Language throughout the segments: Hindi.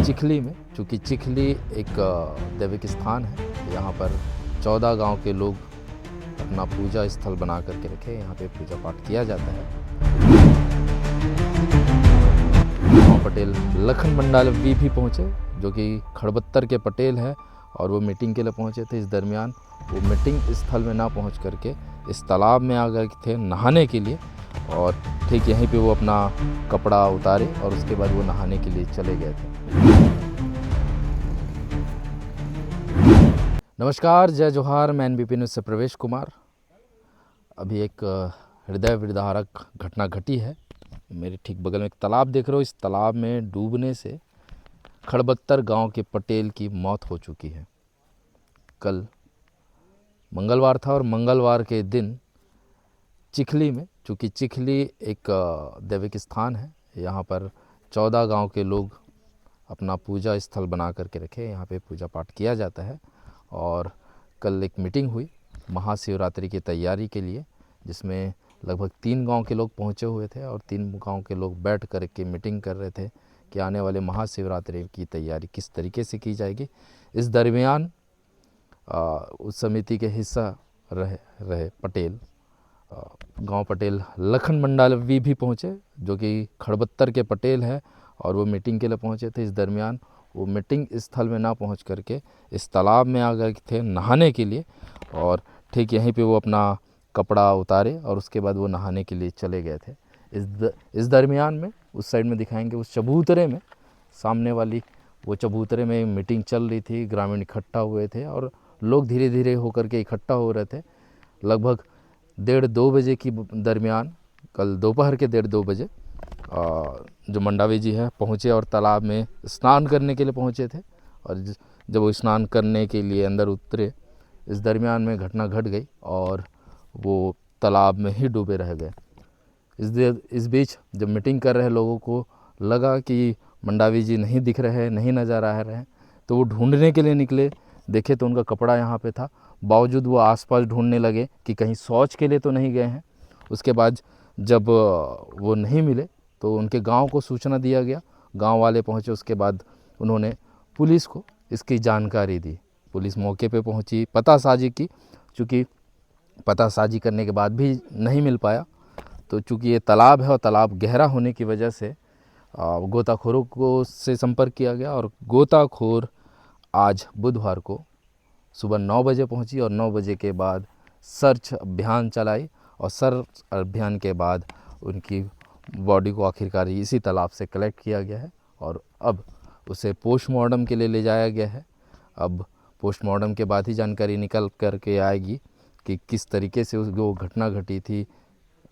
चिखली में, चूँकि चिखली एक दैविक स्थान है, यहाँ पर 14 गांव के लोग अपना पूजा स्थल बना करके रखे। यहाँ पे पूजा पाठ किया जाता है। गांव पटेल लखन मंडावी भी पहुँचे, जो कि खड़बत्तर के पटेल हैं, और वो मीटिंग के लिए पहुँचे थे। इस दरमियान वो मीटिंग स्थल में ना पहुँच करके इस तालाब में आ गए थे नहाने के लिए, और ठीक यहीं पे वो अपना कपड़ा उतारे और उसके बाद वो नहाने के लिए चले गए थे। नमस्कार, जय जोहार। मैं एनबीपी न्यूज़ से प्रवेश कुमार। अभी एक हृदय विदारक घटना घटी है। मेरे ठीक बगल में एक तालाब देख रहे हो। इस तालाब में डूबने से खड़बत्तर गांव के पटेल की मौत हो चुकी है। कल मंगलवार था और मंगलवार के दिन चिखली में, चूँकि चिखली एक दैविक स्थान है, यहाँ पर 14 गांव के लोग अपना पूजा स्थल बना करके रखे। यहाँ पे पूजा पाठ किया जाता है। और कल एक मीटिंग हुई महाशिवरात्रि की तैयारी के लिए, जिसमें लगभग 3 गांव के लोग पहुँचे हुए थे, और 3 गांव के लोग बैठ कर के मीटिंग कर रहे थे कि आने वाले महाशिवरात्रि की तैयारी किस तरीके से की जाएगी। इस दरमियान उस समिति के हिस्सा रहे पटेल, गांव पटेल लखन मंडावी भी पहुँचे, जो कि खड़बत्तर के पटेल हैं, और वो मीटिंग के लिए पहुँचे थे। इस दरमियान वो मीटिंग स्थल में ना पहुँच करके इस तालाब में आ गए थे नहाने के लिए, और ठीक यहीं पे वो अपना कपड़ा उतारे और उसके बाद वो नहाने के लिए चले गए थे। इस दरमियान में उस साइड में दिखाएंगे, उस चबूतरे में, सामने वाली वो चबूतरे में मीटिंग चल रही थी। ग्रामीण इकट्ठा हुए थे और लोग धीरे धीरे होकर के इकट्ठा हो रहे थे। लगभग 1:30-2 बजे की दरमियान, कल दोपहर के 1:30-2 बजे जो मंडावी जी हैं पहुँचे और तालाब में स्नान करने के लिए पहुँचे थे। और जब वो स्नान करने के लिए अंदर उतरे, इस दरमियान में घटना घट गई और वो तालाब में ही डूबे रह गए। इस बीच जब मीटिंग कर रहे लोगों को लगा कि मंडावी जी नहीं दिख रहे, नहीं नज़र आ रहे हैं, तो वो ढूंढने के लिए निकले। देखे तो उनका कपड़ा यहाँ पे था। बावजूद वो आसपास ढूंढने लगे कि कहीं शौच के लिए तो नहीं गए हैं। उसके बाद जब वो नहीं मिले तो उनके गांव को सूचना दिया गया। गांव वाले पहुंचे। उसके बाद उन्होंने पुलिस को इसकी जानकारी दी। पुलिस मौके पे पहुंची, पतासाजी की। चूँकि पतासाजी करने के बाद भी नहीं मिल पाया, तो चूँकि ये तालाब है और तालाब गहरा होने की वजह से गोताखोरों को से संपर्क किया गया, और गोताखोर आज बुधवार को सुबह 9 बजे पहुंची और 9 बजे के बाद सर्च अभियान चलाई, और सर्च अभियान के बाद उनकी बॉडी को आखिरकार इसी तालाब से कलेक्ट किया गया है, और अब उसे पोस्टमार्टम के लिए ले जाया गया है। अब पोस्टमार्टम के बाद ही जानकारी निकल कर के आएगी कि किस तरीके से वो घटना घटी थी।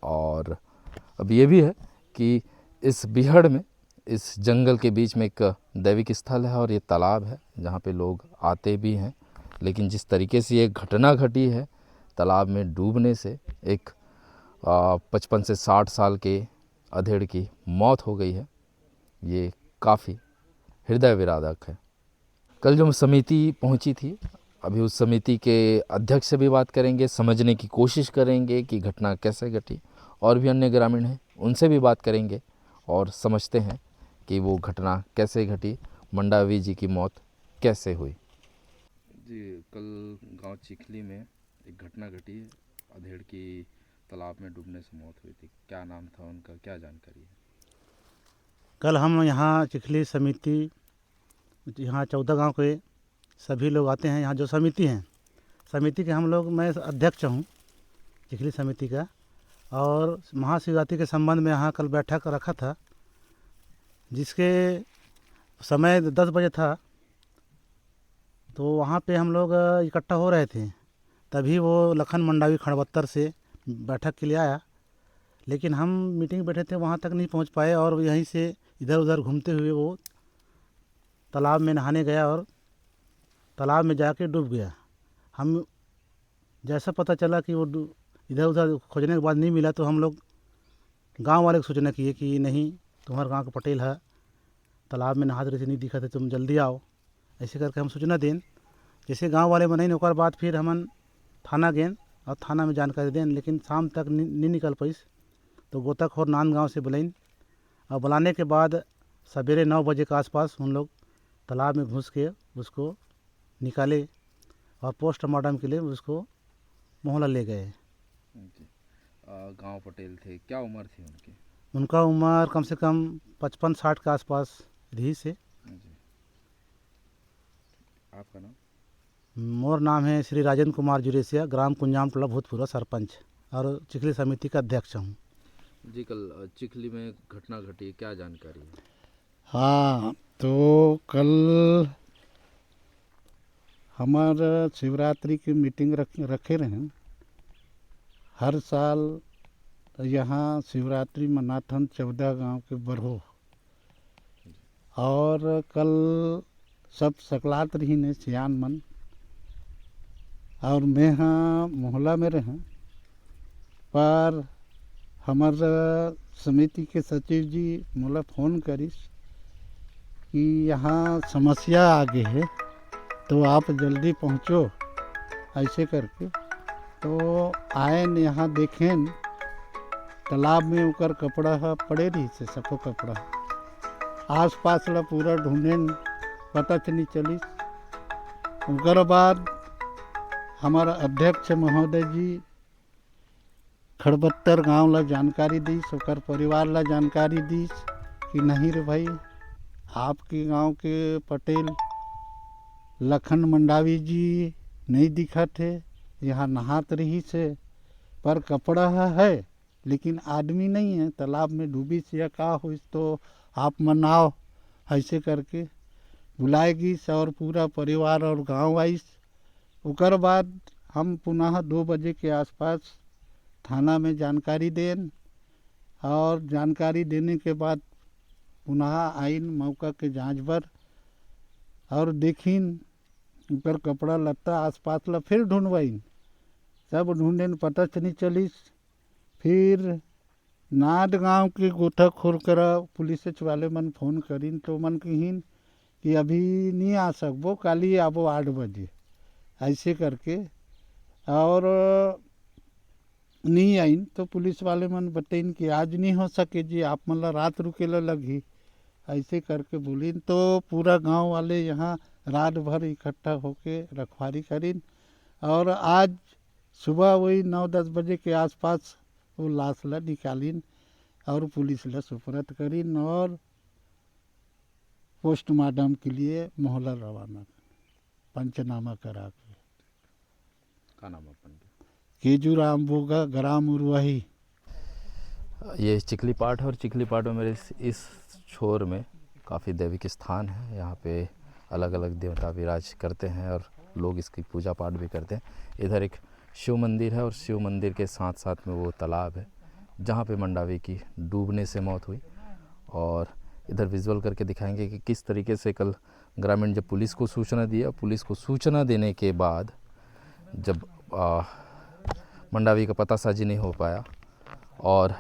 और अब ये भी है कि इस बीहड़ में, इस जंगल के बीच में एक दैविक स्थल है और ये तालाब है जहाँ पे लोग आते भी हैं। लेकिन जिस तरीके से ये घटना घटी है, तालाब में डूबने से एक 55 से 60 साल के अधेड़ की मौत हो गई है, ये काफ़ी हृदय विदारक है। कल जो समिति पहुंची थी, अभी उस समिति के अध्यक्ष से भी बात करेंगे, समझने की कोशिश करेंगे कि घटना कैसे घटी। और भी अन्य ग्रामीण हैं, उनसे भी बात करेंगे और समझते हैं कि वो घटना कैसे घटी, मंडावी जी की मौत कैसे हुई। जी, कल गांव चिखली में एक घटना घटी, अधेड़ की तालाब में डूबने से मौत हुई थी। क्या नाम था उनका, क्या जानकारी है? कल हम यहाँ चिखली समिति, यहाँ 14 गांव के सभी लोग आते हैं। यहाँ जो समिति हैं, समिति के हम लोग, मैं अध्यक्ष हूँ चिखली समिति का, और महाशिवरात्रि के संबंध में यहाँ कल बैठक रखा था, जिसके समय 10 बजे था। तो वहाँ पे हम लोग इकट्ठा हो रहे थे, तभी वो लखन मंडावी खड़बत्तर से बैठक के लिए आया। लेकिन हम मीटिंग बैठे थे, वहाँ तक नहीं पहुँच पाए, और यहीं से इधर उधर घूमते हुए वो तालाब में नहाने गया और तालाब में जाके डूब गया। हम जैसा पता चला कि वो इधर उधर खोजने के बाद नहीं मिला, तो हम लोग गांव वाले को सूचना किए कि नहीं, तुम्हारे गांव का पटेल है, तालाब में नहा रहे थे, नहीं दिखा थे, तुम जल्दी आओ। ऐसे करके हम सूचना दें। जैसे गांव वाले में नहीं, ओकर बाद फिर हमन थाना गए और थाना में जानकारी दें, लेकिन शाम तक नहीं निकल पाई। तो गोताखोर नांदगांव से बुलाइन, और बुलाने के बाद सवेरे 9 बजे के आसपास उन लोग तालाब में घुस के उसको निकाले और पोस्टमार्टम के लिए उसको मोहल्ला ले गए। जी। गांव पटेल थे, क्या उम्र थी उनकी? उनका उम्र कम से कम 55-60 के आसपास रही से। जी। आपका नाम? मोर नाम है श्री राजेंद्र कुमार जुरेसिया, ग्राम कुंजाम टोला भूतपूर्व सरपंच और चिखली समिति का अध्यक्ष हूँ। जी, कल चिखली में घटना घटी, क्या जानकारी है? हाँ, तो कल हमारा शिवरात्रि की मीटिंग रखे रहे। हर साल यहाँ शिवरात्रि मनाथन 14 गांव के बरहो, और कल सब सकलात रही ने सियान मन, और मैं हाँ मोहल्ला में रहे। पर हमारा समिति के सचिव जी मोला फ़ोन करिस कि यहाँ समस्या आगे है, तो आप जल्दी पहुँचो ऐसे करके। तो आयन यहाँ देखें तालाब में उकर कपड़ा है पड़े रही से सफो कपड़ा, आस पास ला पूरा ढूंढें पता नहीं चली। उकर बाद हमारा अध्यक्ष महोदय जी खड़बत्तर गांव ला जानकारी दीस, ओकर परिवार ला जानकारी दीस कि नहीं रे भाई, आपके गांव के पटेल लखन मंडावी जी नहीं दिखत है, यहाँ नहात रही से पर कपड़ा है लेकिन आदमी नहीं है, तालाब में डूबी से या का हो तो आप मनाओ ऐसे करके बुलाएगी और पूरा परिवार और गांव आइस। उकर बाद हम पुनः 2 बजे के आसपास थाना में जानकारी दें, और जानकारी देने के बाद पुनः आइन मौका के जांच बर और देखिन उकर कपड़ा लत्ता आसपास ला फिर ढूंढवाइन, सब ढूंढेन पता नहीं चलिस। फिर नाद गांव के गोथा खोर करा पुलिस वाले मन फोन करीन तो मन कहीन कि अभी नहीं आ सकबो, काली आबो 8 बजे ऐसे करके, और नहीं आइन तो पुलिस वाले मन बताइन कि आज नहीं हो सके जी, आप मन ला रात रुकेला लगी ऐसे करके बोलिन। तो पूरा गांव वाले यहाँ रात भर इकट्ठा होके रखवारी करीन, और आज सुबह वही 9-10 बजे के आसपास वो लाश ला निकालीन और पुलिस ला सुपुर्द करीन और पोस्टमार्टम के लिए मोहल्ला रवाना पंचनामा करा के। का नाम अपन? केजूराम बोगा, ग्राम उर्वाही। ये चिखली पाठ है और चिखली पाठ में मेरे इस छोर में काफ़ी दैविक स्थान है। यहाँ पे अलग अलग देवता विराज करते हैं और लोग इसकी पूजा पाठ भी करते हैं। इधर एक शिव मंदिर है और शिव मंदिर के साथ साथ में वो तालाब है जहाँ पे मंडावी की डूबने से मौत हुई। और इधर विजुअल करके दिखाएंगे कि किस तरीके से कल ग्रामीण जब पुलिस को सूचना दिया, पुलिस को सूचना देने के बाद जब मंडावी का पतासाजी नहीं हो पाया और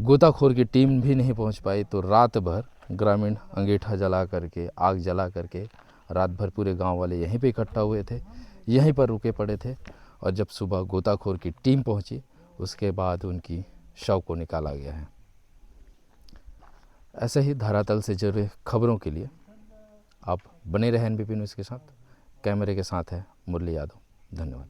गोताखोर की टीम भी नहीं पहुंच पाई, तो रात भर ग्रामीण अंगीठा जला करके, आग जला करके रात भर पूरे गांव वाले यहीं पे इकट्ठा हुए थे, यहीं पर रुके पड़े थे। और जब सुबह गोताखोर की टीम पहुंची उसके बाद उनकी शव को निकाला गया है। ऐसे ही धरातल से जुड़े खबरों के लिए आप बने रहें एनबीपी न्यूज़ के साथ। कैमरे के साथ है मुरली यादव। धन्यवाद।